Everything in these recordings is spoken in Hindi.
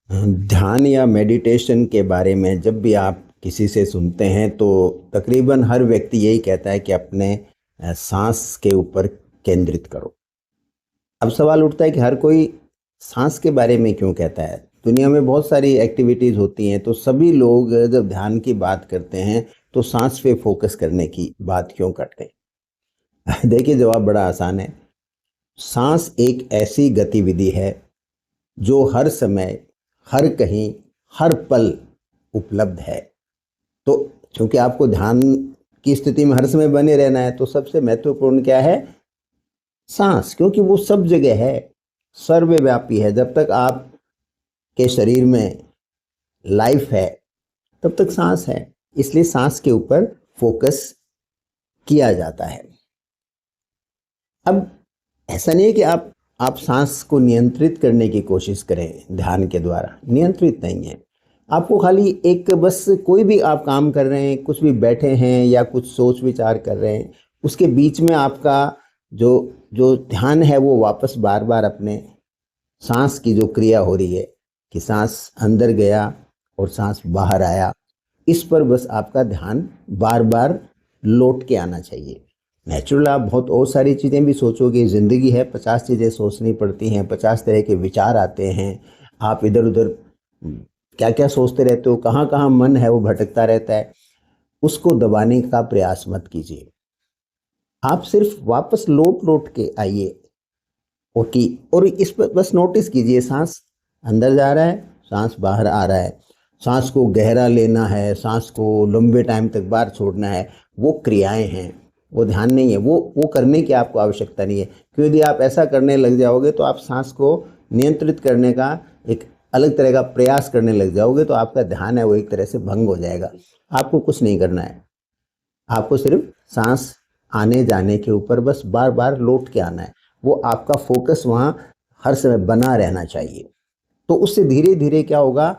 ध्यान या मेडिटेशन के बारे में जब भी आप किसी से सुनते हैं तो तकरीबन हर व्यक्ति यही कहता है कि अपने सांस के ऊपर केंद्रित करो। अब सवाल उठता है कि हर कोई सांस के बारे में क्यों कहता है? दुनिया में बहुत सारी एक्टिविटीज़ होती हैं, तो सभी लोग जब ध्यान की बात करते हैं तो सांस पे फोकस करने की बात क्यों करते हैं? देखिए, जवाब बड़ा आसान है। सांस एक ऐसी गतिविधि है जो हर समय, हर कहीं, हर पल उपलब्ध है। तो क्योंकि आपको ध्यान की स्थिति में हर समय बने रहना है, तो सबसे महत्वपूर्ण क्या है? सांस, क्योंकि वो सब जगह है, सर्वव्यापी है। जब तक आप के शरीर में लाइफ है, तब तक सांस है। इसलिए सांस के ऊपर फोकस किया जाता है। अब ऐसा नहीं है कि आप सांस को नियंत्रित करने की कोशिश करें ध्यान के द्वारा, नियंत्रित नहीं है। आपको खाली एक बस कोई भी आप काम कर रहे हैं, कुछ भी बैठे हैं या कुछ सोच विचार कर रहे हैं, उसके बीच में आपका जो जो ध्यान है वो वापस बार बार अपने सांस की जो क्रिया हो रही है कि सांस अंदर गया और सांस बाहर आया, इस पर बस आपका ध्यान बार बार लौट के आना चाहिए। नेचुरल आप बहुत और सारी चीज़ें भी सोचोगे, ज़िंदगी है, 50 चीज़ें सोचनी पड़ती हैं, 50 तरह के विचार आते हैं। आप इधर उधर क्या क्या सोचते रहते हो, कहाँ कहाँ मन है वो भटकता रहता है। उसको दबाने का प्रयास मत कीजिए। आप सिर्फ वापस लौट लौट के आइए और इस पर बस नोटिस कीजिए, सांस अंदर जा रहा है, सांस बाहर आ रहा है। सांस को गहरा लेना है, सांस को लंबे टाइम तक बाहर छोड़ना है, वो क्रियाएं हैं, वो ध्यान नहीं है। वो करने की आपको आवश्यकता नहीं है, क्योंकि यदि आप ऐसा करने लग जाओगे तो आप सांस को नियंत्रित करने का एक अलग तरह का प्रयास करने लग जाओगे, तो आपका ध्यान है वो एक तरह से भंग हो जाएगा। आपको कुछ नहीं करना है, आपको सिर्फ सांस आने जाने के ऊपर बस बार बार लौट के आना है। वो आपका फोकस वहाँ हर समय बना रहना चाहिए। तो उससे धीरे धीरे क्या होगा,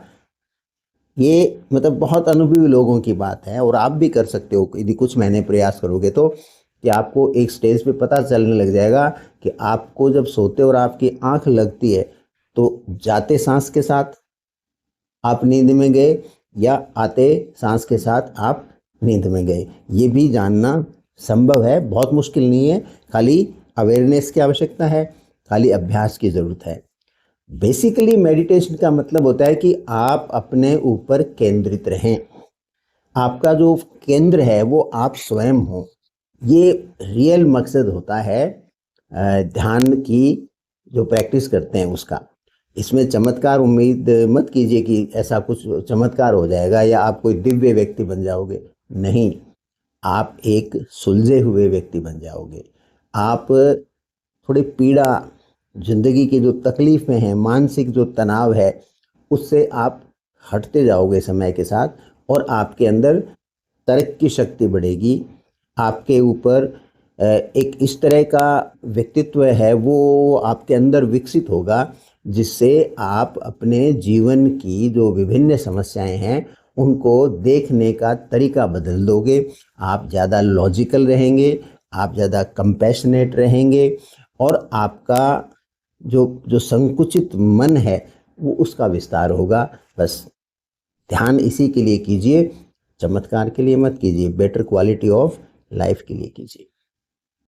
ये मतलब बहुत अनुभवी लोगों की बात है और आप भी कर सकते हो यदि कुछ महीने प्रयास करोगे तो, कि आपको एक स्टेज पे पता चलने लग जाएगा कि आपको जब सोते और आपकी आंख लगती है तो जाते सांस के साथ आप नींद में गए या आते सांस के साथ आप नींद में गए, ये भी जानना संभव है। बहुत मुश्किल नहीं है, खाली अवेयरनेस की आवश्यकता है, खाली अभ्यास की ज़रूरत है। बेसिकली मेडिटेशन का मतलब होता है कि आप अपने ऊपर केंद्रित रहें। आपका जो केंद्र है वो आप स्वयं हो। ये रियल मकसद होता है ध्यान की जो प्रैक्टिस करते हैं उसका। इसमें चमत्कार उम्मीद मत कीजिए कि ऐसा कुछ चमत्कार हो जाएगा या आप कोई दिव्य व्यक्ति बन जाओगे। नहीं, आप एक सुलझे हुए व्यक्ति बन जाओगे। आप थोड़ी पीड़ा, जिंदगी की जो तकलीफ़ें हैं, मानसिक जो तनाव है, उससे आप हटते जाओगे समय के साथ और आपके अंदर तर्क की शक्ति बढ़ेगी। आपके ऊपर एक इस तरह का व्यक्तित्व है वो आपके अंदर विकसित होगा, जिससे आप अपने जीवन की जो विभिन्न समस्याएं हैं उनको देखने का तरीका बदल दोगे। आप ज़्यादा लॉजिकल रहेंगे, आप ज़्यादा कंपैशनेट रहेंगे और आपका जो जो संकुचित मन है वो उसका विस्तार होगा। बस ध्यान इसी के लिए कीजिए, चमत्कार के लिए मत कीजिए, बेटर क्वालिटी ऑफ लाइफ के लिए कीजिए।